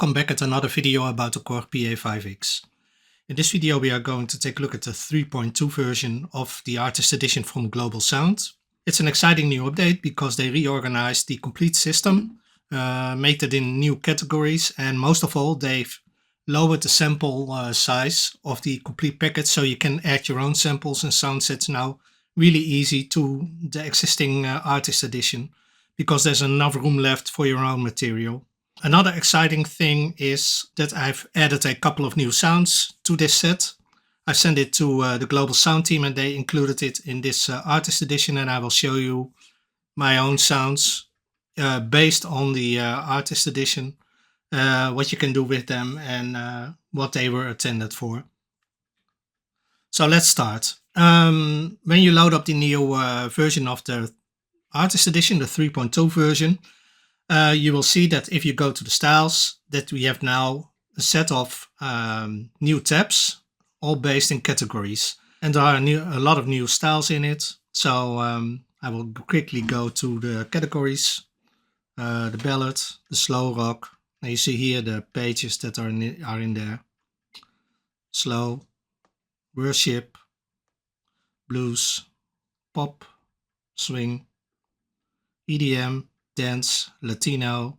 Welcome back at another video about the Korg PA5X. In this video we are going to take a look at the 3.2 version of the Artist Edition from Global Sound. It's an exciting new update because they reorganized the complete system, made it in new categories, and most of all they've lowered the sample size of the complete package, so you can add your own samples and sound sets now really easy to the existing Artist Edition, because there's enough room left for your own material. Another exciting thing is that I've added a couple of new sounds to this set. I sent it to the Global Sound team and they included it in this Artist Edition, and I will show you my own sounds based on the Artist Edition, what you can do with them and what they were intended for. So let's start. When you load up the new version of the Artist Edition, the 3.2 version, you will see that if you go to the styles, that we have now a set of new tabs, all based in categories. And there are a lot of new styles in it. So I will quickly go to the categories, the ballad, the slow rock. And you see here the pages that are in there. Slow, worship, blues, pop, swing, EDM, dance, Latino,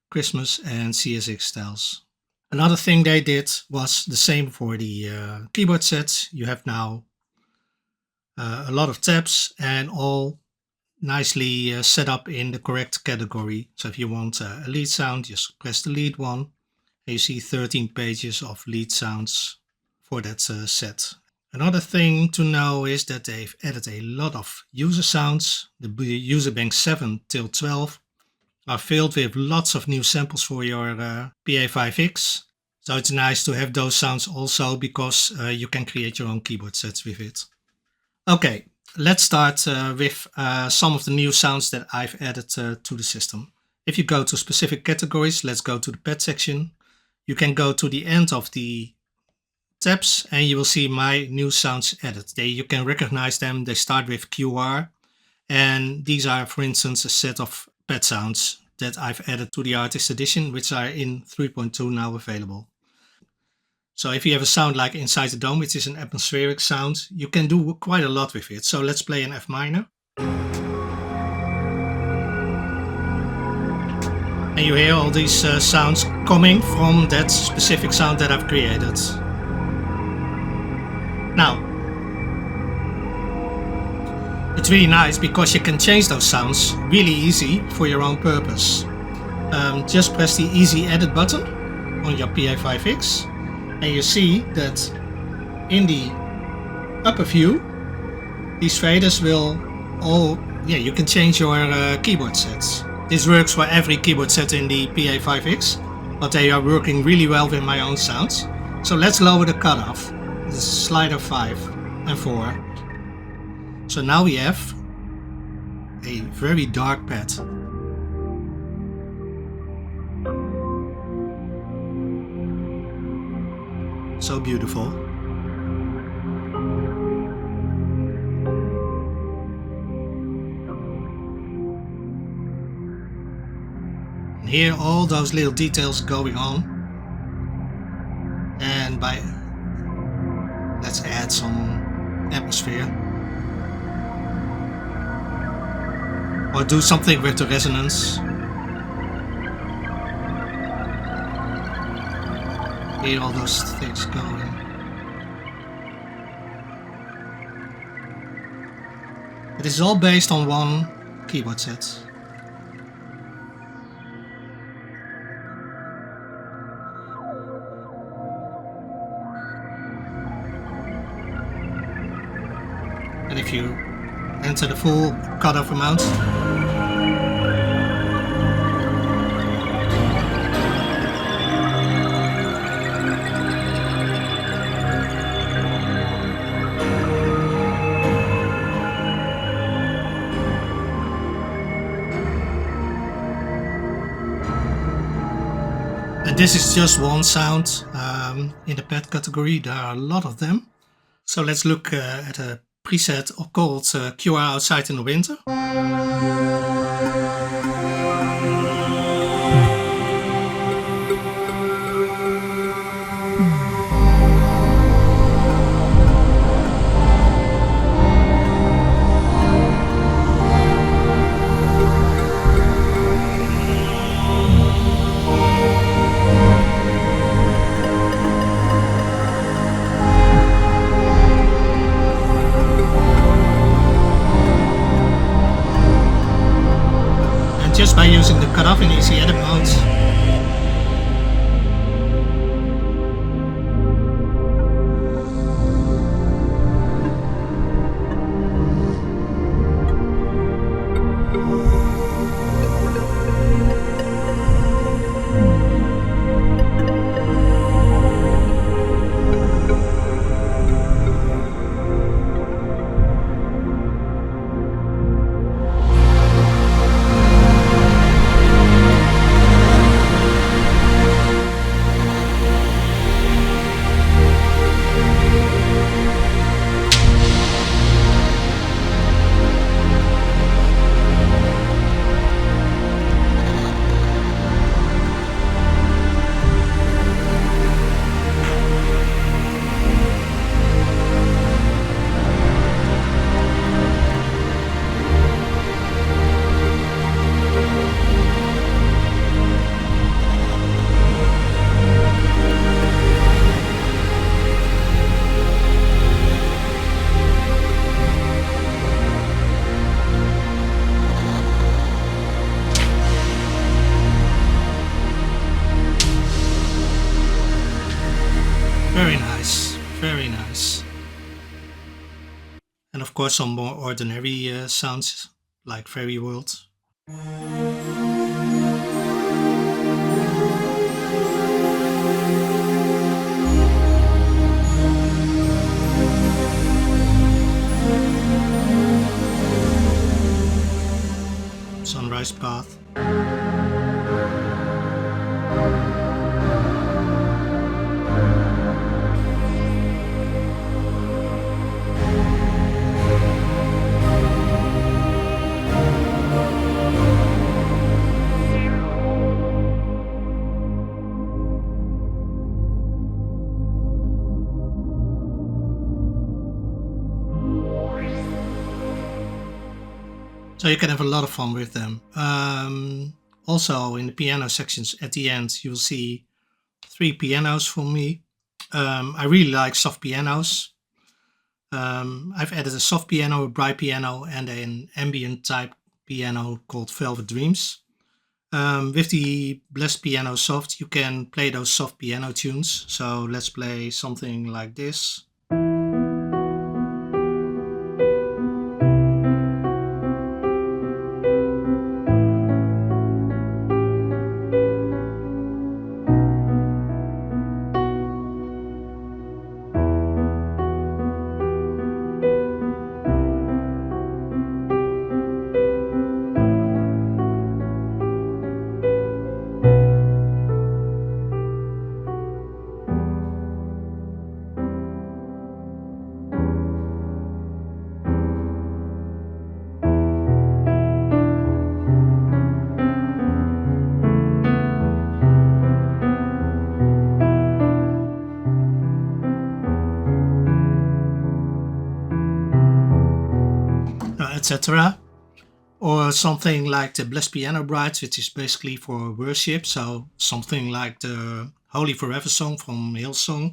Christmas and CSX styles. Another thing they did was the same for the keyboard sets. You have now a lot of tabs and all nicely set up in the correct category. So if you want a lead sound, just press the lead one. And you see 13 pages of lead sounds for that set. Another thing to know is that they've added a lot of user sounds. The user bank 7 till 12 are filled with lots of new samples for your PA5X. So it's nice to have those sounds also, because you can create your own keyboard sets with it. Okay, let's start with some of the new sounds that I've added to the system. If you go to specific categories, let's go to the pad section. You can go to the end of the tabs and you will see my new sounds added. You can recognize them. They start with QR, and these are, for instance, a set of pad sounds that I've added to the Artist Edition, which are in 3.2 now available. So if you have a sound like Inside the Dome, which is an atmospheric sound, you can do quite a lot with it. So let's play an F minor. And you hear all these sounds coming from that specific sound that I've created. Now, it's really nice because you can change those sounds really easy for your own purpose. Just press the Easy Edit button on your PA5X and you see that in the upper view, these faders will all, you can change your keyboard sets. This works for every keyboard set in the PA5X, but they are working really well with my own sounds. So let's lower the cutoff. This is slider 5 and 4. So now we have a very dark pad. So beautiful. And here all those little details going on. And let's add some atmosphere. Or do something with the resonance. Hear all those things going. It is all based on one keyboard set. And if you enter the full cutoff amount, and this is just one sound in the pad category. There are a lot of them. So let's look at a preset called QR Outside in the Winter. loving easy edit modes. Very nice, very nice. And of course some more ordinary sounds like Fairy World. Sunrise Path. So you can have a lot of fun with them. Also in the piano sections at the end, you'll see 3 pianos from me. I really like soft pianos. I've added a soft piano, a bright piano, and an ambient type piano called Velvet Dreams. With the Blessed Piano Soft, you can play those soft piano tunes. So let's play something like this. Etc. Or something like the Blessed Piano Brides, which is basically for worship. So something like the Holy Forever song from Hillsong.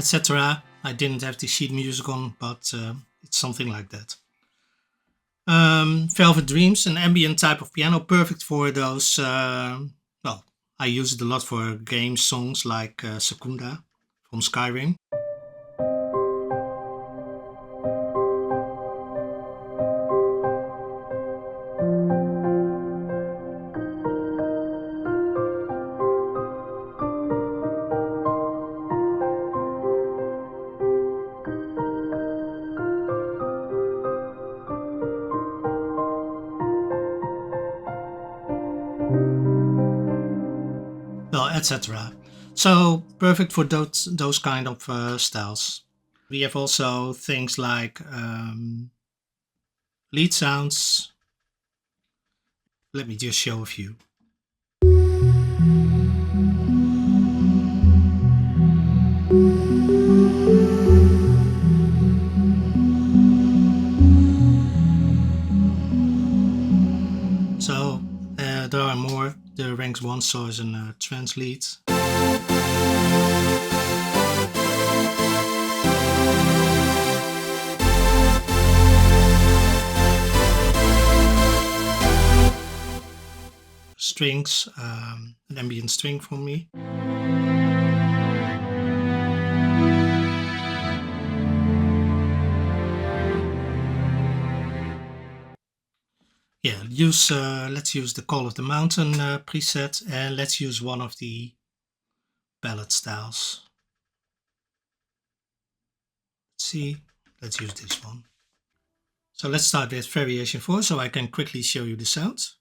Etc. I didn't have the sheet music on, but it's something like that. Velvet Dreams, an ambient type of piano, perfect for those. Well, I use it a lot for game songs like Secunda from Skyrim. Well, etc. So perfect for those kind of styles. We have also things like lead sounds. Let me just show a few. So there are more. The Ranks 1 source and trance lead. Strings, an ambient string from me. Yeah, let's use the Call of the Mountain preset, and let's use one of the ballad styles. Let's see, let's use this one. So let's start with variation 4 so I can quickly show you the sounds.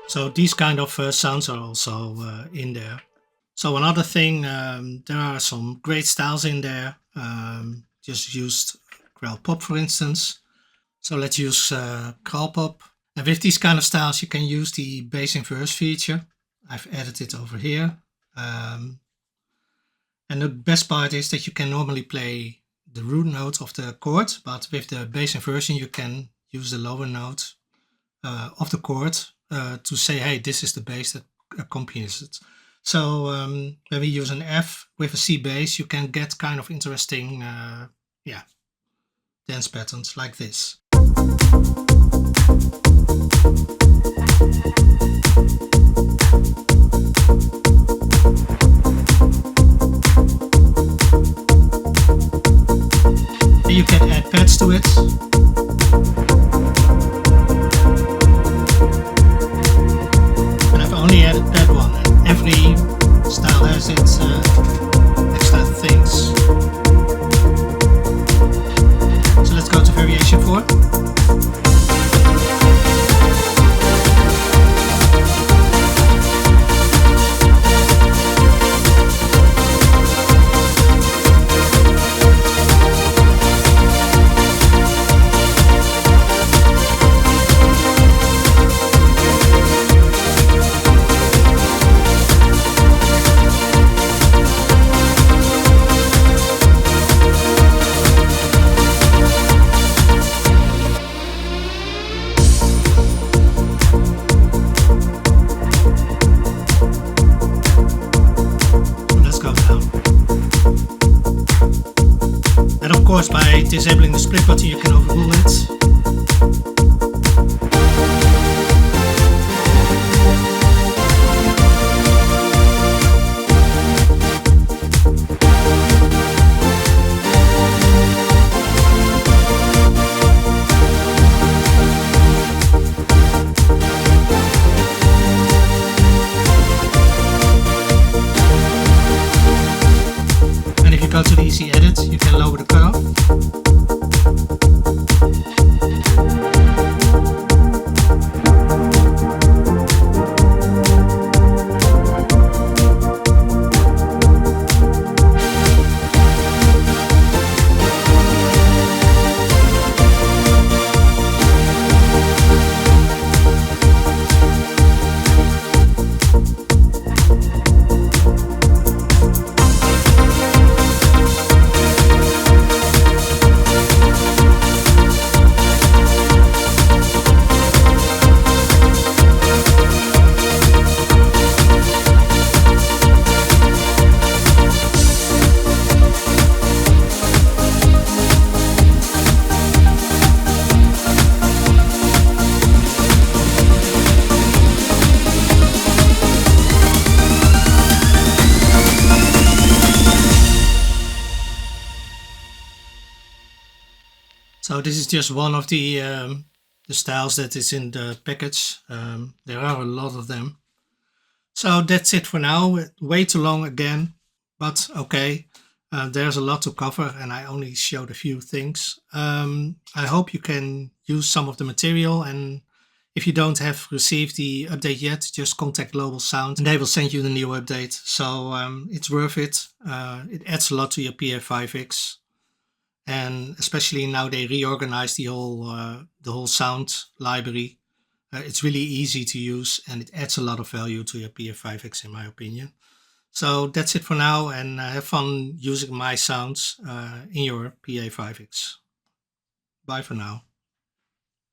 So these kind of sounds are also in there. So another thing, there are some great styles in there. Just used Graal Pop, for instance. So let's use Graal Pop. And with these kind of styles, you can use the bass inverse feature. I've added it over here. And the best part is that you can normally play the root note of the chord, but with the bass inversion, you can use the lower note of the chord to say, hey, this is the bass that accompanies it. So when we use an F with a C bass, you can get kind of interesting dance patterns like this. And you can add pads to it. Only added that one, and every style has its extra things. So let's go to variation 4. And of course, by disabling the split button, you can overrule it. And if you go to the easy edit, you can lower the cutoff. So this is just one of the styles that is in the package. There are a lot of them. So that's it for now. Way too long again, but okay. There's a lot to cover, and I only showed a few things. I hope you can use some of the material, and if you don't have received the update yet, just contact Global Sound, and they will send you the new update. So it's worth it. It adds a lot to your PA5X, and especially now they reorganized the whole sound library. It's really easy to use, and it adds a lot of value to your PA5X, in my opinion. So that's it for now, and have fun using my sounds in your PA5X. Bye for now.